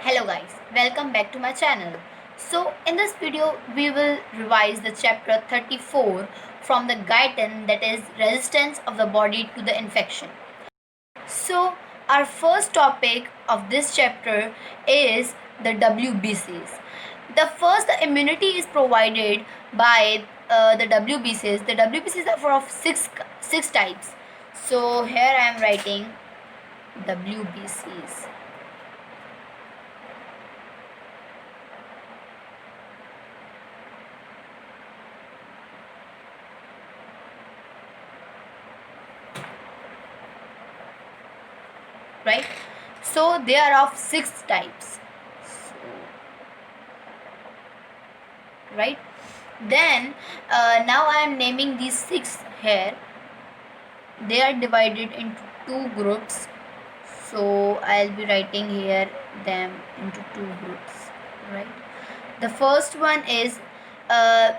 Hello guys, welcome back to my channel. So in this video we will revise the chapter 34 from the Guyton, that is resistance of the body to the infection. So our first topic of this chapter is the WBCs. The first immunity is provided by the WBCs. The WBCs are for of six types. So here I am writing WBCs. Right, so they are of six types. Right, then now I am naming these six here. They are divided into two groups, so I'll be writing here them into two groups. Right, the first one is uh,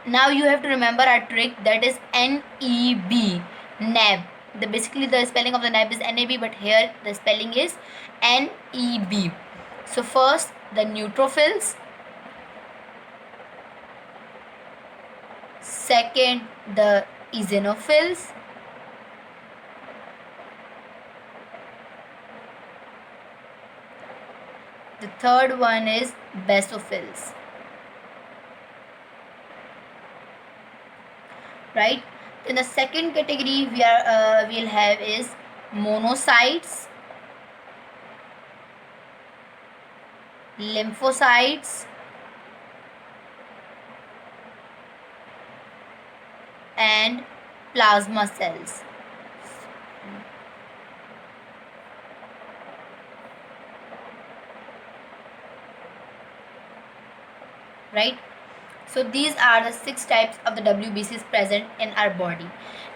now you have to remember our trick, that is NEB, nab. Basically the spelling of the nab is NAB, but here the spelling is NEB. So first the neutrophils, second the eosinophils, the third one is basophils. Right, then the second category we'll have is monocytes, lymphocytes, and plasma cells. Right, so these are the six types of the WBCs present in our body.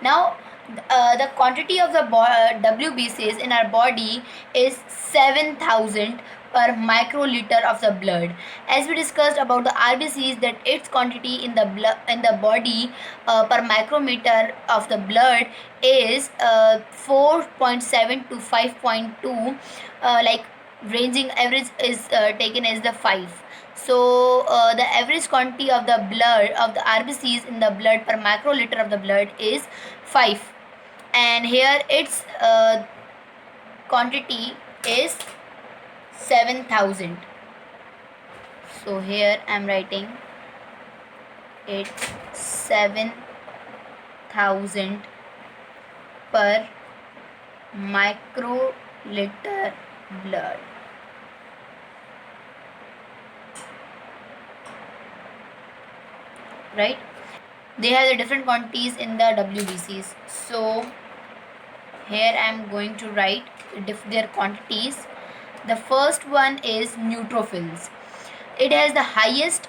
Now the quantity of the WBCs in our body is 7,000 per microliter of the blood. As we discussed about the RBCs, that its quantity in the blood in the body per micrometer of the blood is 4.7 to 5.2, like ranging average is taken as the 5. So the average quantity of the blood of the RBCs in the blood per microliter of the blood is 5, and here its quantity is 7,000. So here I am writing it 7,000 per microliter blood. Right, they have the different quantities in the WBCs. So here I am going to write their quantities. The first one is neutrophils. It has the highest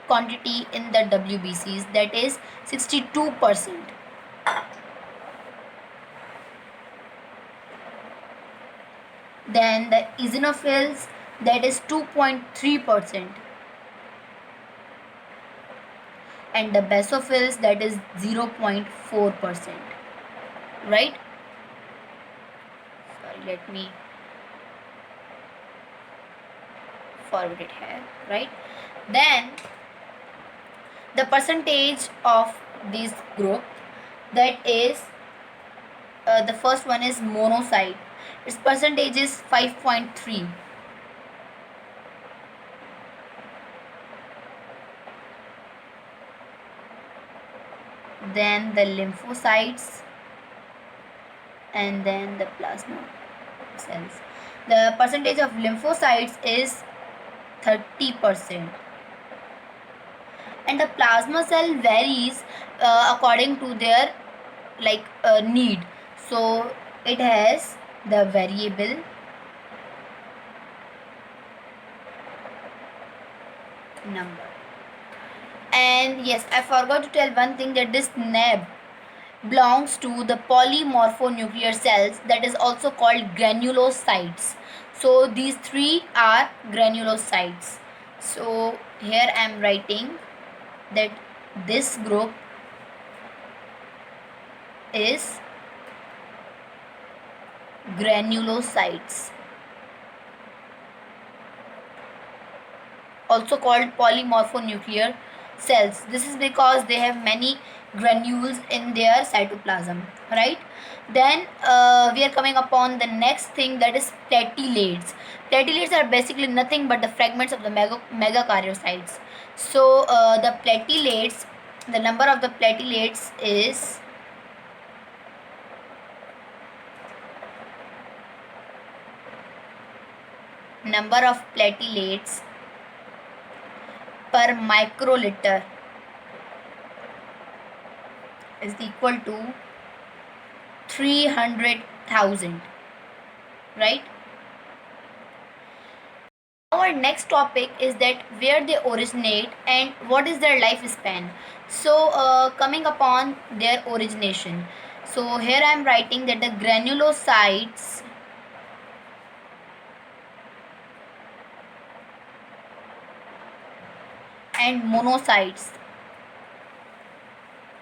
quantity in the WBCs, that is 62%. Then the eosinophils, that is 2.3%, and the basophils, that is 0.4%. Right, sorry, let me forward it here. Right, then the percentage of this group, that is the first one is monocyte. Its percentage is 5.3. Then the lymphocytes, and then the plasma cells. The percentage of lymphocytes is 30%, and the plasma cell varies according to their need. So it has the variable number. And yes, I forgot to tell one thing, that this nab belongs to the polymorphonuclear cells, that is also called granulocytes. So these three are granulocytes. So here I am writing that this group is granulocytes. also called polymorphonuclear cells. This is because they have many granules in their cytoplasm, right? Then we are coming upon the next thing, that is platelets. Platelets are basically nothing but the fragments of the megakaryocytes. So the platelets, the number of the platelets is number of platelets per microliter is equal to 300,000, right? Our next topic is that where they originate and what is their lifespan. So coming upon their origination, so here I am writing that the granulocytes and monocytes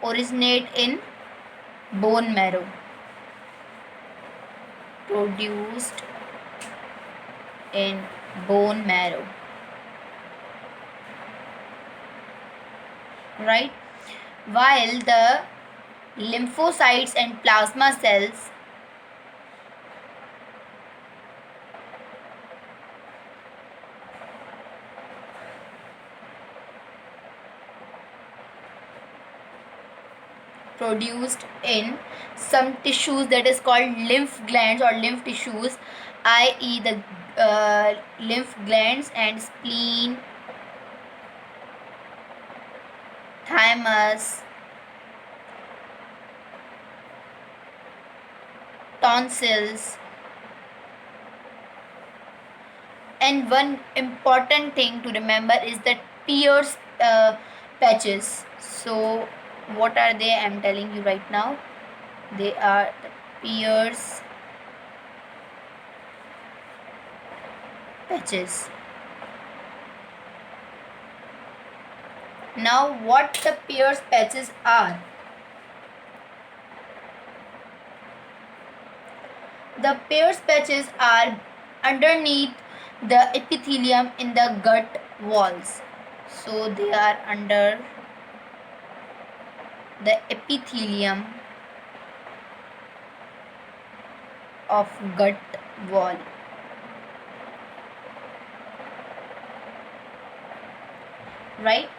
originate in bone marrow, produced in bone marrow, right? While the lymphocytes and plasma cells produced in some tissues, that is called lymph glands or lymph tissues, i.e. the lymph glands and spleen, thymus, tonsils. And one important thing to remember is that Pierce patches. So what are they? I'm telling you right now. They are the Pierce patches. Now what the Pierce patches are? The Pierce patches are underneath the epithelium in the gut walls. So they are under the epithelium of gut wall, right?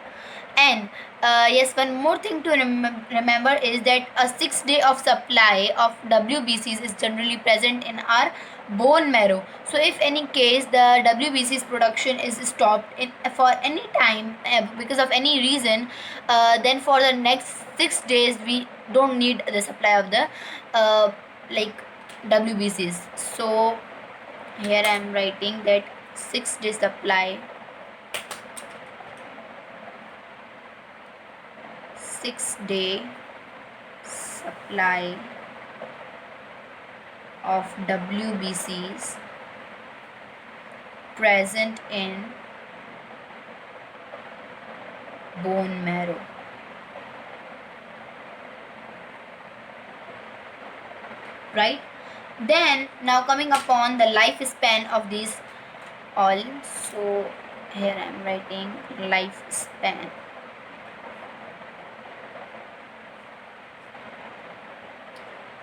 And yes, one more thing to remember is that a 6 day of supply of WBCs is generally present in our bone marrow. So if any case the WBCs production is stopped for any time because of any reason, then for the next 6 days we don't need the supply of the like WBCs. So here I am writing that 6 day supply, 6 day supply of WBCs present in bone marrow, right? Then now coming upon the lifespan of these all. So here I am writing lifespan.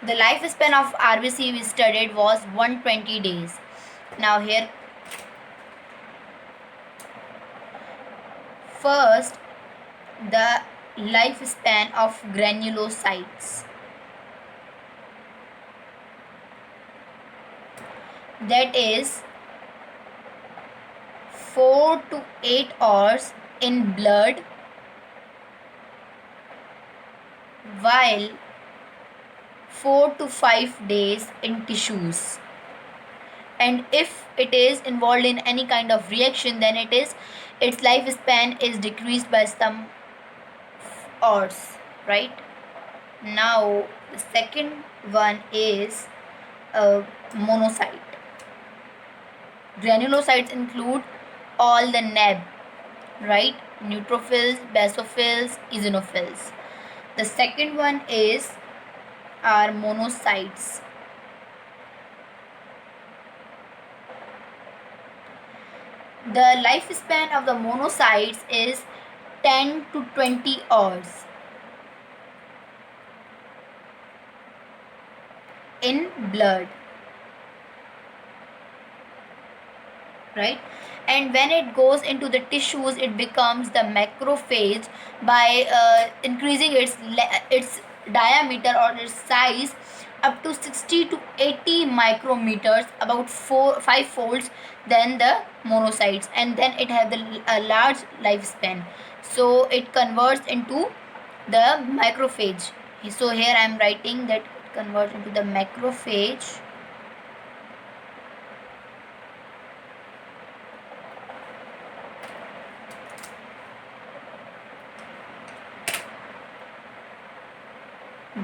The lifespan of RBC we studied was 120 days. Now here first the lifespan of granulocytes, that is 4 to 8 hours in blood, while 4 to 5 days in tissues. And if it is involved in any kind of reaction, then its lifespan is decreased by some hours, right? Now the second one is a monocyte. Granulocytes include all the NAB, right? Neutrophils, basophils, eosinophils. The second one is our monocytes. The lifespan of the monocytes is 10 to 20 hours in blood, right? And when it goes into the tissues, it becomes the macrophage by increasing its diameter or its size up to 60 to 80 micrometers, about 5 folds than the monocytes, and then it has a large lifespan, so it converts into the macrophage. So here I am writing that it converts into the macrophage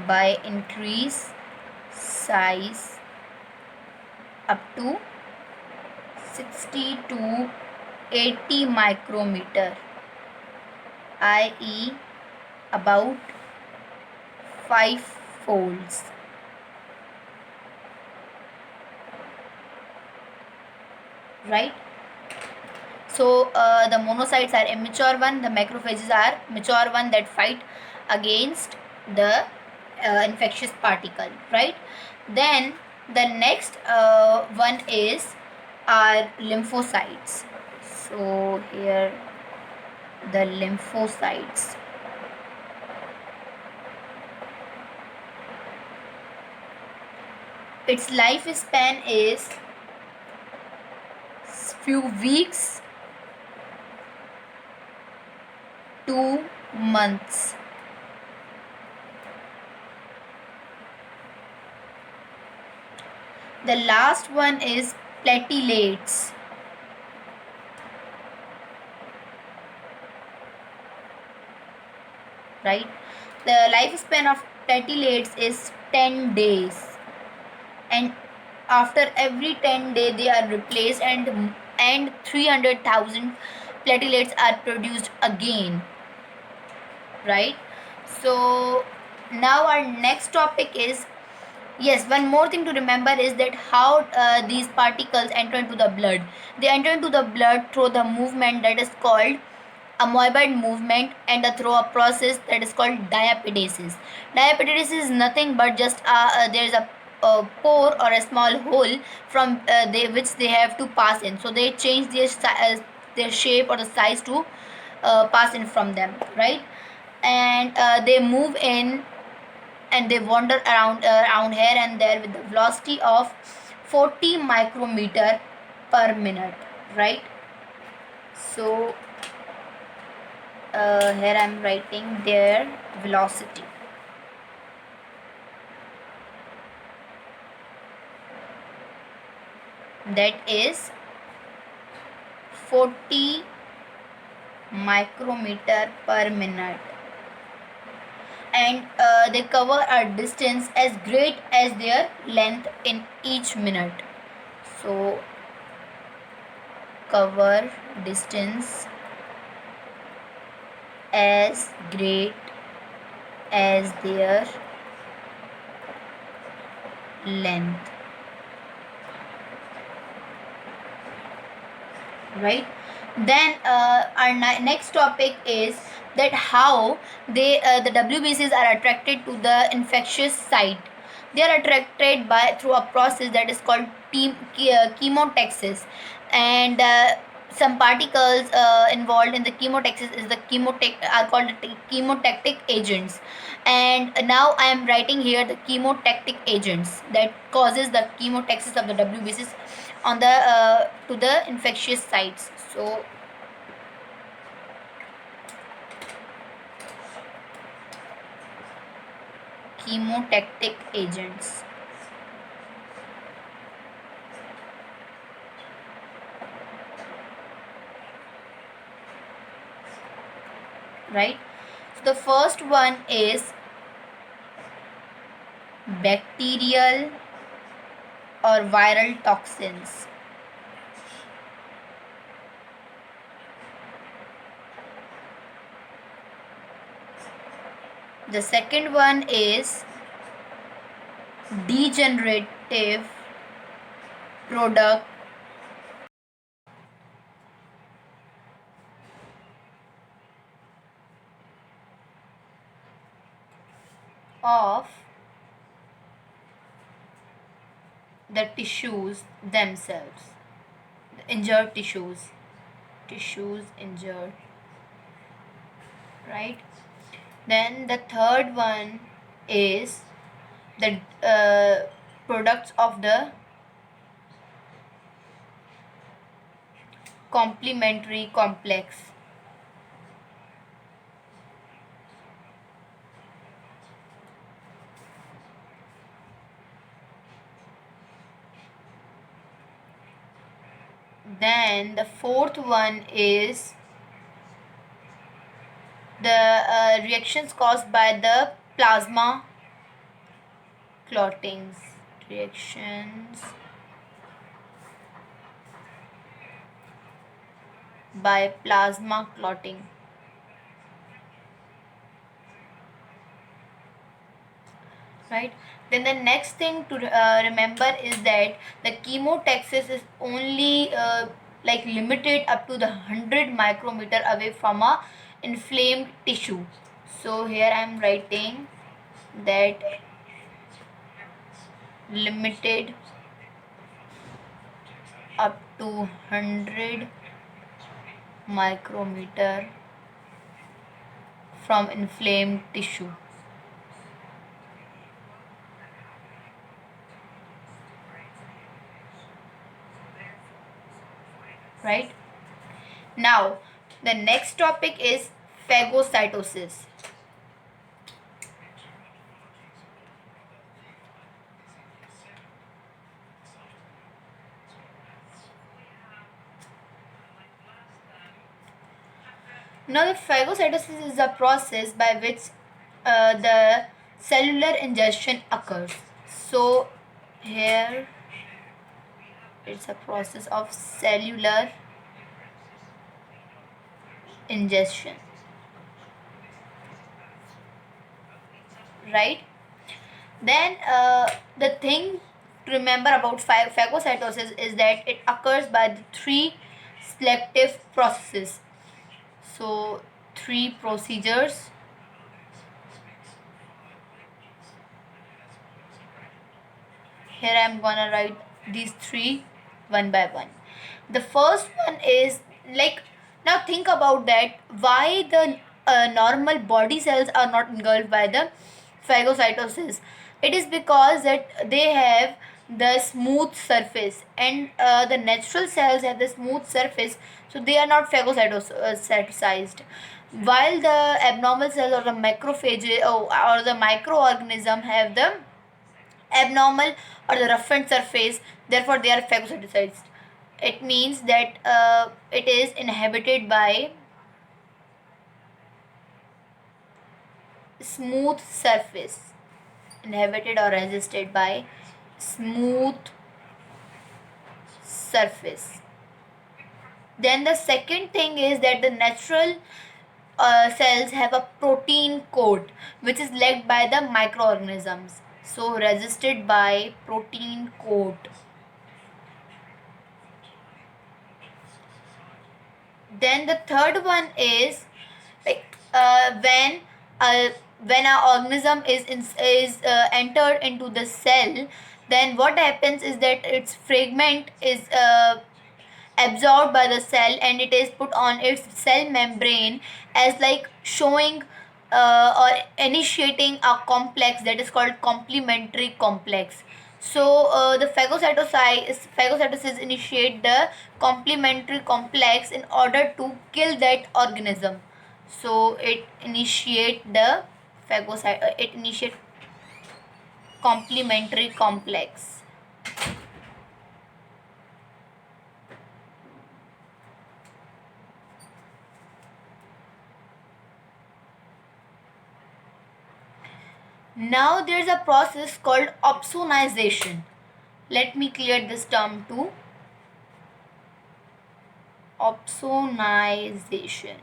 by increase size up to 60 to 80 micrometer, i.e. about 5 folds, right? So the monocytes are immature one, the macrophages are mature one that fight against the infectious particle, right? Then the next one is our lymphocytes. So here the lymphocytes. Its lifespan is few weeks to months. The last one is platelets. Right? The lifespan of platelets is 10 days, and after every 10 days they are replaced, and 300,000 platelets are produced again, right? So now our next topic is, yes, one more thing to remember is that how these particles enter into the blood. They enter into the blood through the movement that is called amoeboid movement, and through a process that is called diapedesis. Diapedesis is nothing but just there is a pore or a small hole from which they have to pass in. So they change their shape or the size to pass in from them, right? And they move in and they wander around here and there with the velocity of 40 micrometer per minute, right? So here I am writing their velocity. That is 40 micrometer per minute, and they cover a distance as great as their length in each minute. So cover distance as great as their length, right? Then our next topic is that how the WBCs are attracted to the infectious site. They are attracted by through a process that is called chemotaxis, and some particles involved in the chemotaxis is the are called the chemotactic agents. And now I am writing here the chemotactic agents that causes the chemotaxis of the WBCs on the to the infectious sites. So chemotactic agents, right? So the first one is bacterial or viral toxins. The second one is degenerative product of the tissues themselves, the injured tissues injured, right? Then the third one is the products of the complementary complex. Then the fourth one is the reactions caused by the plasma clottings. Reactions by plasma clotting. Right. Then the next thing to remember is that the chemotaxis is only like limited up to the 100 micrometer away from a inflamed tissue. So here I am writing that limited up to 100 micrometer from inflamed tissue. Right. Now the next topic is phagocytosis. Now the phagocytosis is a process by which the cellular ingestion occurs. So here it's a process of cellular ingestion, right? Then the thing to remember about phagocytosis is that it occurs by the three selective processes. So three procedures. Here I am gonna write these three one by one. The first one is like, now think about that, why the normal body cells are not engulfed by the phagocytosis. It is because that they have the smooth surface, and the natural cells have the smooth surface, so they are not phagocytosized, while the abnormal cells or the macrophage or the microorganism have the abnormal or the roughened surface, therefore they are phagocytosized. It means that it is inhabited by smooth surface, inhabited or resisted by smooth surface. Then the second thing is that the natural cells have a protein coat which is led by the microorganisms, so resisted by protein coat. Then the third one is like when an organism is entered into the cell, then what happens is that its fragment is absorbed by the cell and it is put on its cell membrane as like showing or initiating a complex that is called complementary complex. So the phagocytosis initiate the complementary complex in order to kill that organism. So it initiate the it initiate complementary complex. Now there is a process called opsonization. Let me clear this term too. Opsonization.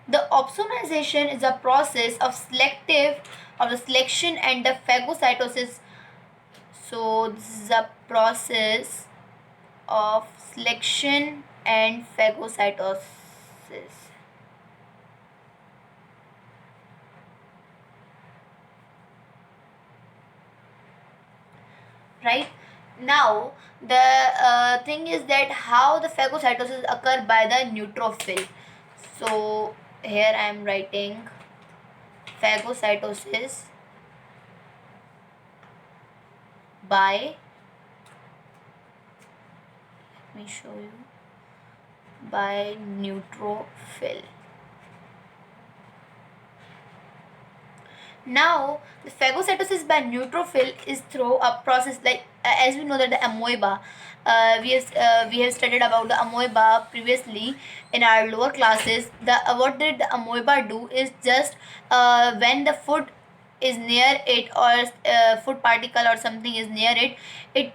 The opsonization is a process of the selection and the phagocytosis. So this is a process of selection and phagocytosis. Now the thing is that how the phagocytosis occur by the neutrophil. So here I am writing phagocytosis by, let me show you, by neutrophil. Now the phagocytosis by neutrophil is through a process like, as we know that the amoeba, we have studied about the amoeba previously in our lower classes. The what did the amoeba do is just when the food is near it, or food particle or something is near it, it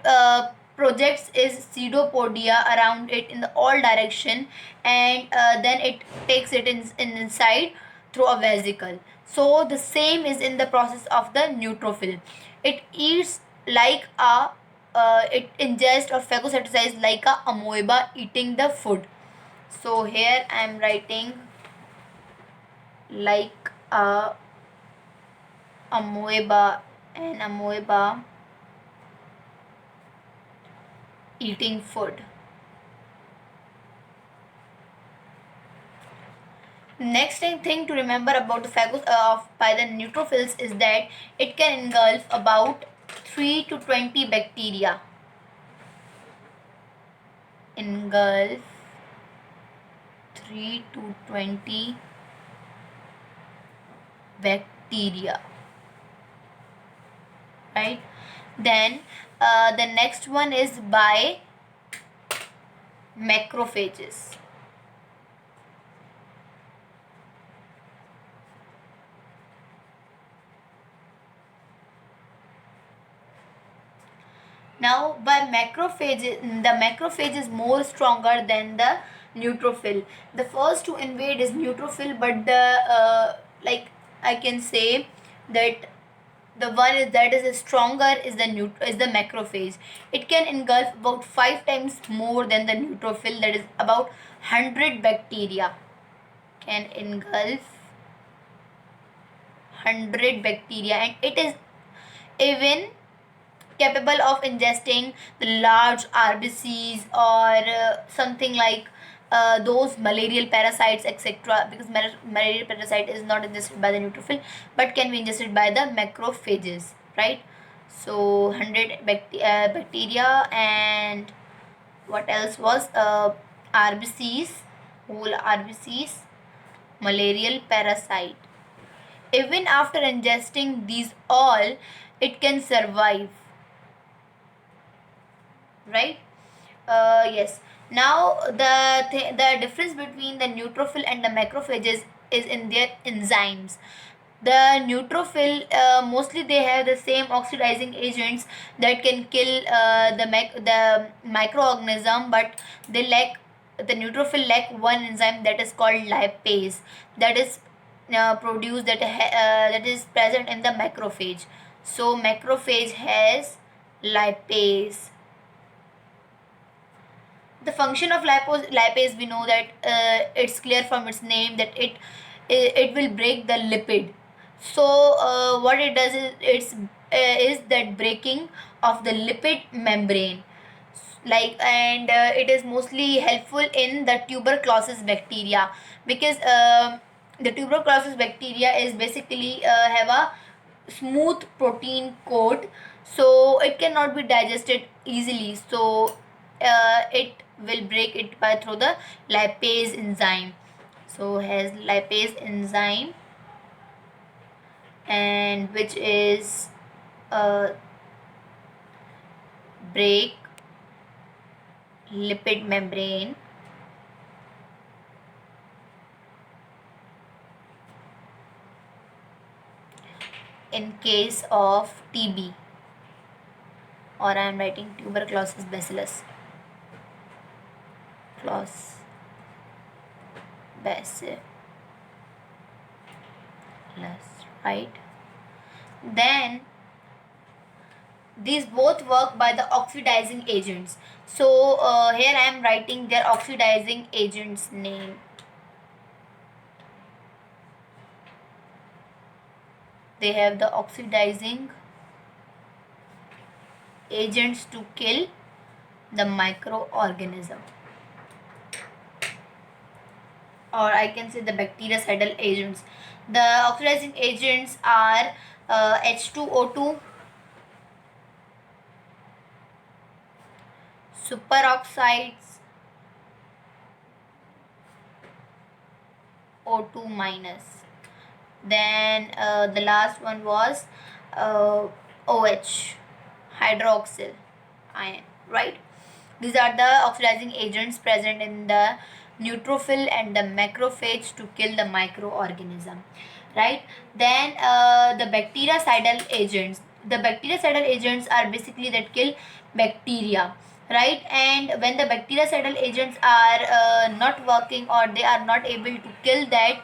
projects its pseudopodia around it in the all direction, and then it takes it in inside through a vesicle. So the same is in the process of the neutrophil. It eats like a it ingests or phagocytosizes like a amoeba eating the food. So here I am writing like a amoeba, an amoeba eating food. Next thing to remember about the phagos of by the neutrophils is that it can engulf about 3 to 20 bacteria. Engulf 3 to 20 bacteria, right? Then the next one is by macrophages. Now by macrophages, the macrophage is more stronger than the neutrophil. The first to invade is neutrophil, but the like I can say that the one is that is stronger is the macrophage. It can engulf about 5 times more than the neutrophil, that is about 100 bacteria. Can engulf 100 bacteria, and it is even capable of ingesting the large RBCs or something like those malarial parasites, etc. Because malarial parasite is not ingested by the neutrophil but can be ingested by the macrophages, right? So 100 bacteria, and what else was RBCs, whole RBCs, malarial parasite. Even after ingesting these all, it can survive, right? Yes. Now the difference between the neutrophil and the macrophages is in their enzymes. The neutrophil, mostly they have the same oxidizing agents that can kill the microorganism, but they lack, the neutrophil lack one enzyme that is called lipase, that is produced that is present in the macrophage. So macrophage has lipase. The function of lipase, we know that it's clear from its name that it will break the lipid. So what it does is that breaking of the lipid membrane, like, and it is mostly helpful in the tuberculosis bacteria, because the tuberculosis bacteria is basically have a smooth protein coat, so it cannot be digested easily. So it will break it by through the lipase enzyme. So has lipase enzyme, and which is break lipid membrane in case of TB, or I am writing tuberculosis bacillus. Bacillus, right? Then these both work by the oxidizing agents. So here I am writing their oxidizing agents name. They have the oxidizing agents to kill the microorganism, or I can say the bactericidal agents. The oxidizing agents are H2O2, superoxides, O2 minus. Then the last one was OH, hydroxyl ion, right? These are the oxidizing agents present in the neutrophil and the macrophage to kill the microorganism, right? Then the bactericidal agents. The bactericidal agents are basically that kill bacteria, right? And when the bactericidal agents are not working, or they are not able to kill that,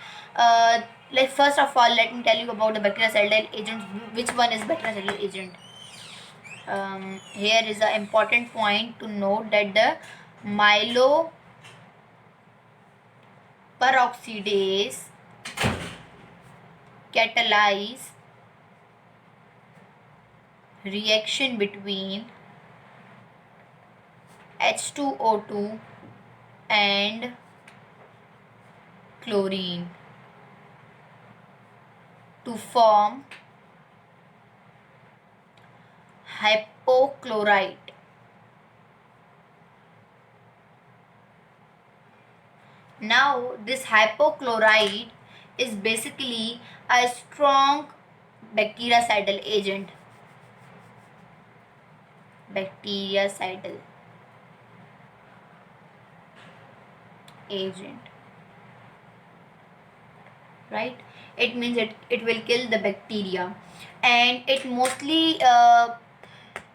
like first of all, let me tell you about the bactericidal agents. Which one is bactericidal agent? Here is an important point to note that the myeloperoxidase catalyze reaction between H2O2 and chlorine to form hypochlorite. Now this hypochlorite is basically a strong bactericidal agent. Bactericidal agent, right? It means it will kill the bacteria, and it mostly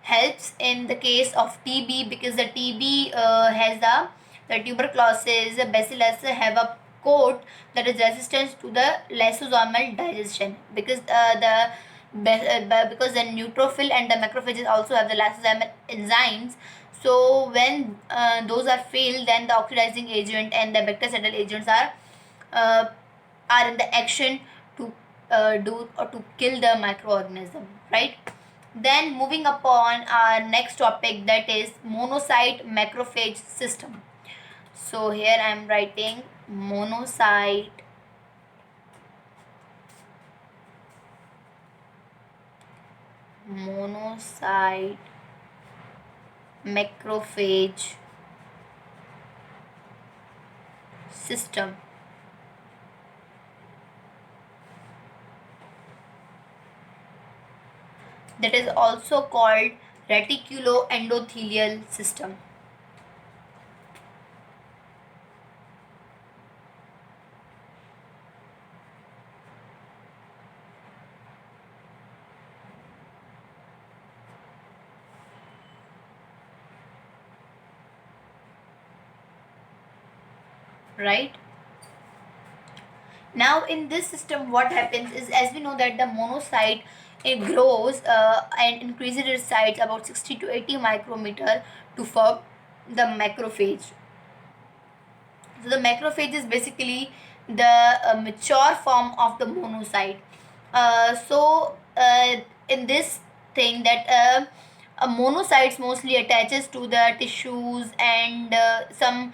helps in the case of TB, because the TB has the tuberculosis bacillus have a coat that is resistant to the lysosomal digestion, because because the neutrophil and the macrophages also have the lysosomal enzymes. So when those are failed, then the oxidizing agent and the bactericidal agents uh, are in the action to do or to kill the microorganism, right? Then moving upon our next topic, that is monocyte macrophage system. So here I am writing monocyte macrophage system. That is also called reticuloendothelial system. Right? Now in this system, what happens is, as we know that the monocyte, it grows and increases its size about 60 to 80 micrometer to form the macrophage. So the macrophage is basically the mature form of the monocyte. In this thing, that monocytes mostly attaches to the tissues and some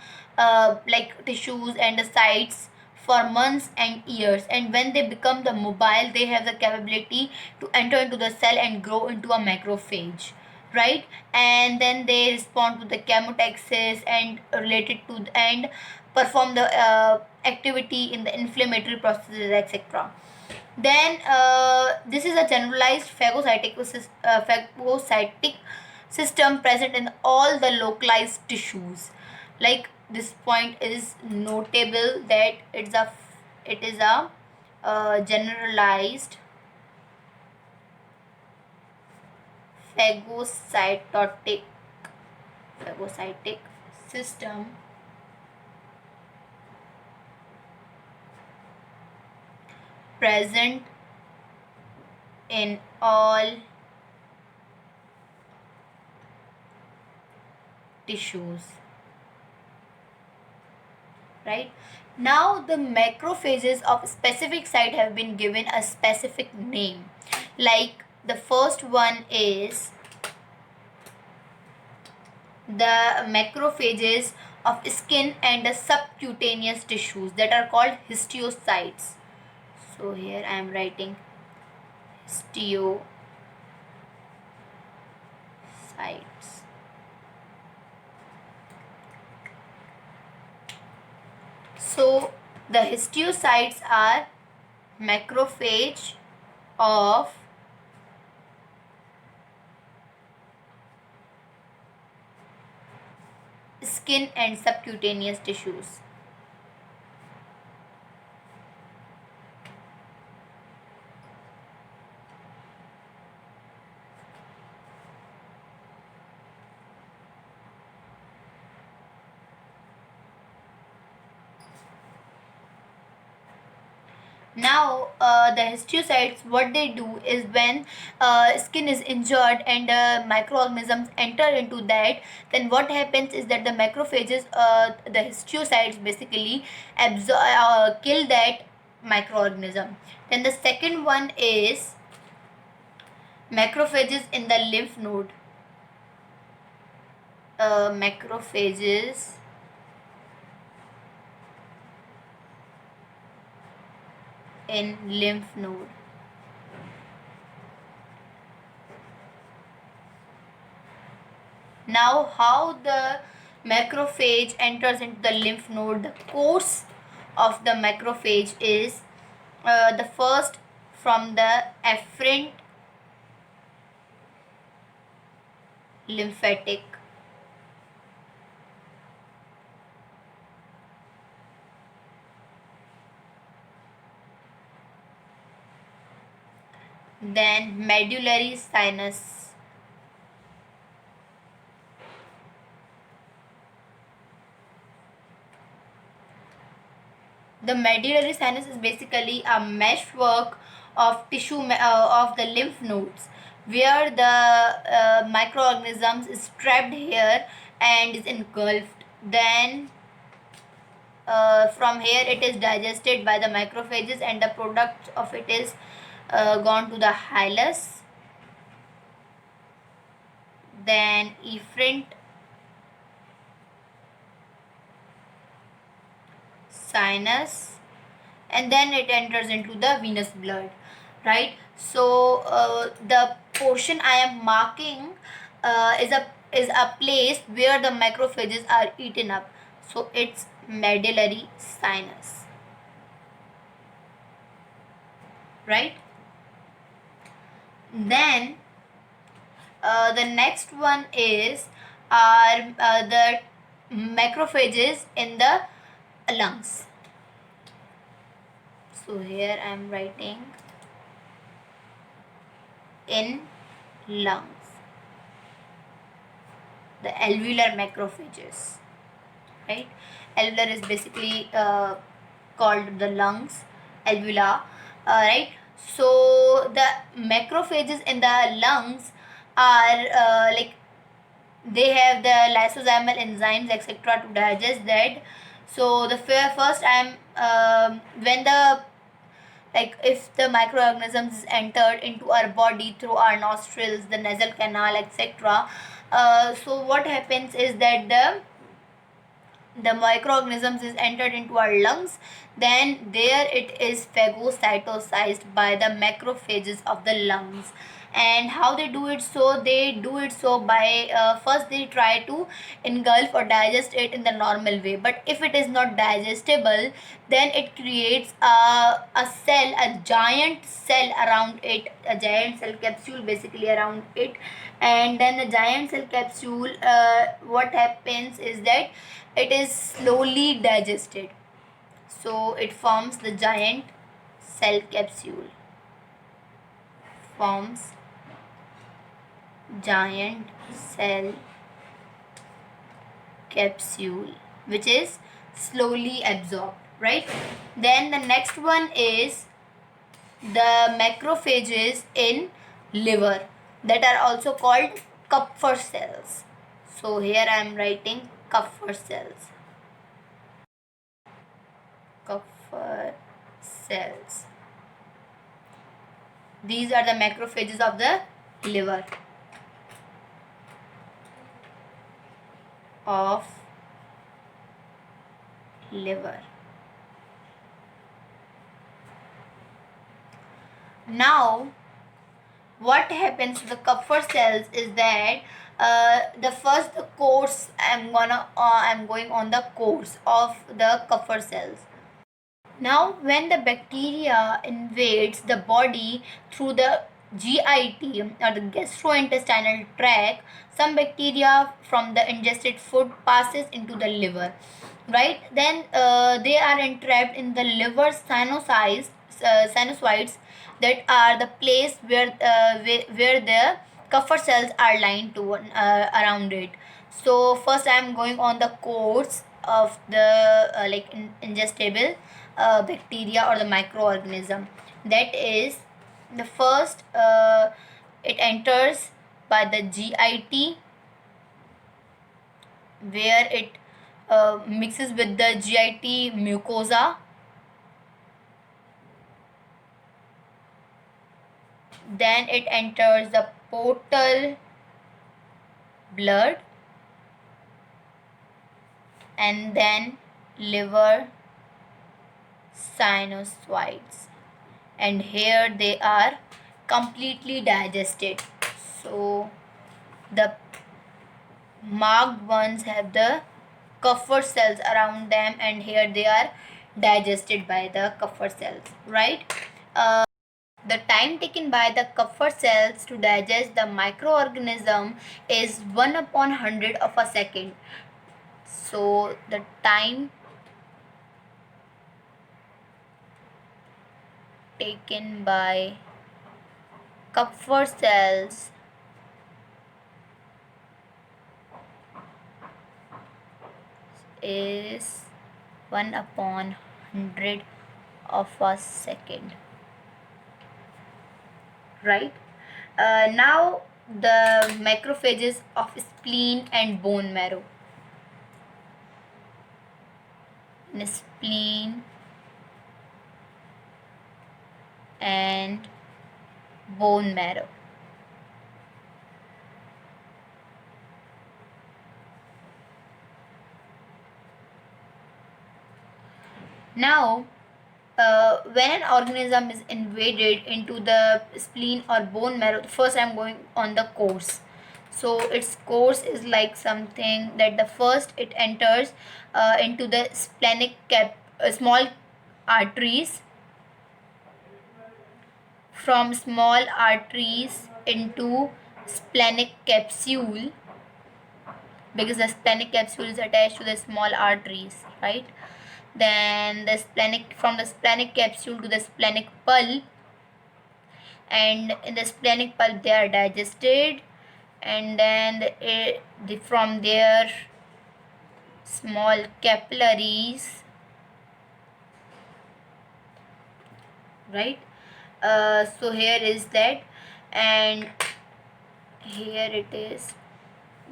like tissues and the sites for months and years, and when they become the mobile, they have the capability to enter into the cell and grow into a macrophage, right? And then they respond to the chemotaxis and related to and perform the activity in the inflammatory processes, etc. Then this is a generalized phagocytic system present in all the localized tissues. Like this point is notable, that it is a generalized phagocytic system present in all tissues, right? Now the macrophages of specific site have been given a specific name. Like the first one is the macrophages of skin and the subcutaneous tissues that are called histiocytes. So here I am writing histiocytes. So the histiocytes are macrophage of skin and subcutaneous tissues. Now the histiocytes, what they do is when skin is injured and microorganisms enter into that, then what happens is that the macrophages, the histiocytes basically kill that microorganism. Then the second one is macrophages in the lymph node. Macrophages in lymph node. Now how the macrophage enters into the lymph node, the course of the macrophage is the first from the afferent lymphatic, then medullary sinus, the medullary sinus is basically a meshwork of tissue of the lymph nodes where the microorganisms is trapped here and is engulfed. Then from here it is digested by the macrophages and the product of it is gone to the hilus, then efferent sinus, and then it enters into the venous blood, right? So the portion I am marking is a place where the macrophages are eaten up, so it's medullary sinus, right? Then the next one is are the macrophages in the lungs. So here I am writing in lungs, the alveolar macrophages, right? Alveolar is basically called the lungs, alveolar, right? So the macrophages in the lungs are like they have the lysosomal enzymes etc to digest that. So the first I'm when the like if the microorganisms is entered into our body through our nostrils, the nasal canal etc, so what happens is that the microorganisms is entered into our lungs, then there it is phagocytosized by the macrophages of the lungs. And how they do it? So they do it so by first they try to engulf or digest it in the normal way, but if it is not digestible, then it creates a cell, a giant cell around it, a giant cell capsule basically around it. And then the giant cell capsule, what happens is that it is slowly digested, so it forms the giant cell capsule, forms giant cell capsule, which is slowly absorbed, right? Then the next one is the macrophages in liver that are also called Kupffer cells. So here I am writing Kupffer cells, Kupffer cells. These are the macrophages of the liver. of liver. Now what happens to the Kupffer cells is that the first course I'm going on the course of the Kupffer cells. Now when the bacteria invades the body through the GIT or the gastrointestinal tract, some bacteria from the ingested food passes into the liver, right? Then they are entrapped in the liver sinusoids that are the place where the Kupffer cells are lined to around it. So first I am going on the course of the ingestible bacteria or the microorganism. That is the first it enters by the GIT, where it mixes with the GIT mucosa. Then it enters the portal blood, and then liver sinusoids, and here they are completely digested. So the marked ones have the Kupffer cells around them, and here they are digested by the Kupffer cells, right? The time taken by the Kupffer cells to digest the microorganism is 1 upon 100 of a second. So the time taken by Kupffer cells is 1 upon 100 of a second, right? Now the macrophages of spleen and bone marrow. In spleen and bone marrow. Now when an organism is invaded into the spleen or bone marrow, first I'm going on the course. So its course is like something that the first it enters into the splenic small arteries, from small arteries into splenic capsule, because the splenic capsule is attached to the small arteries, right? Then the from the splenic capsule to the splenic pulp, and in the splenic pulp they are digested, and then from there small capillaries, right? So here is that, and here it is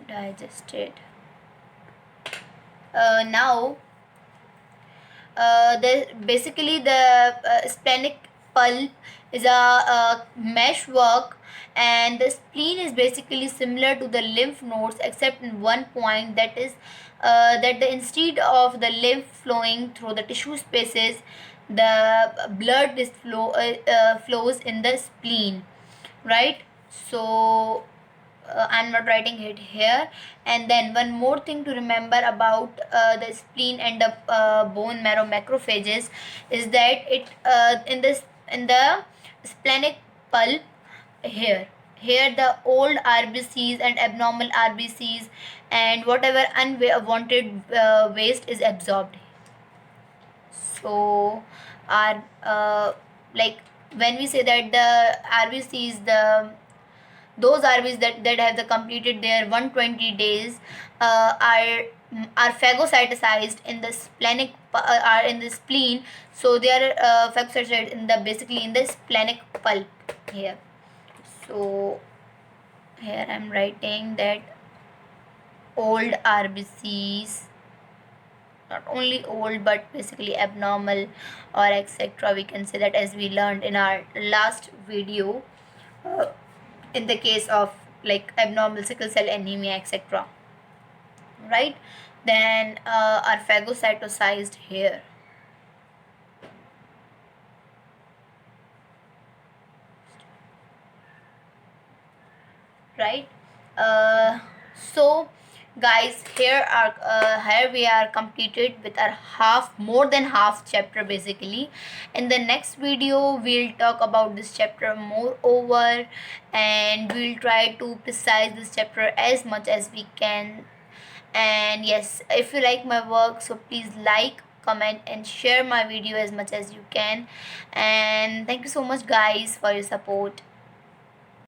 digested. Now basically the splenic pulp is a mesh work, and the spleen is basically similar to the lymph nodes, except in one point, that is that the instead of the lymph flowing through the tissue spaces, the blood flows in the spleen, right? So I'm not writing it here. And then one more thing to remember about the spleen and the bone marrow macrophages is that it in the splenic pulp, here the old RBCs and abnormal RBCs and whatever unwanted waste is absorbed. So our like when we say that the RBCs, those RBs that have the completed their 120 days are phagocytized in the splenic are in the spleen, so they are phagocytized in the basically in the splenic pulp here. So here I'm writing that old RBCs, not only old but basically abnormal or etc, we can say that, as we learned in our last video, in the case of like abnormal sickle cell anemia etc, right? Then our phagocytosized hair, right? So guys, here we are completed with our more than half chapter basically. In the next video we'll talk about this chapter more over, and we'll try to precise this chapter as much as we can. And yes, if you like my work, so please like, comment and share my video as much as you can. And thank you so much guys for your support.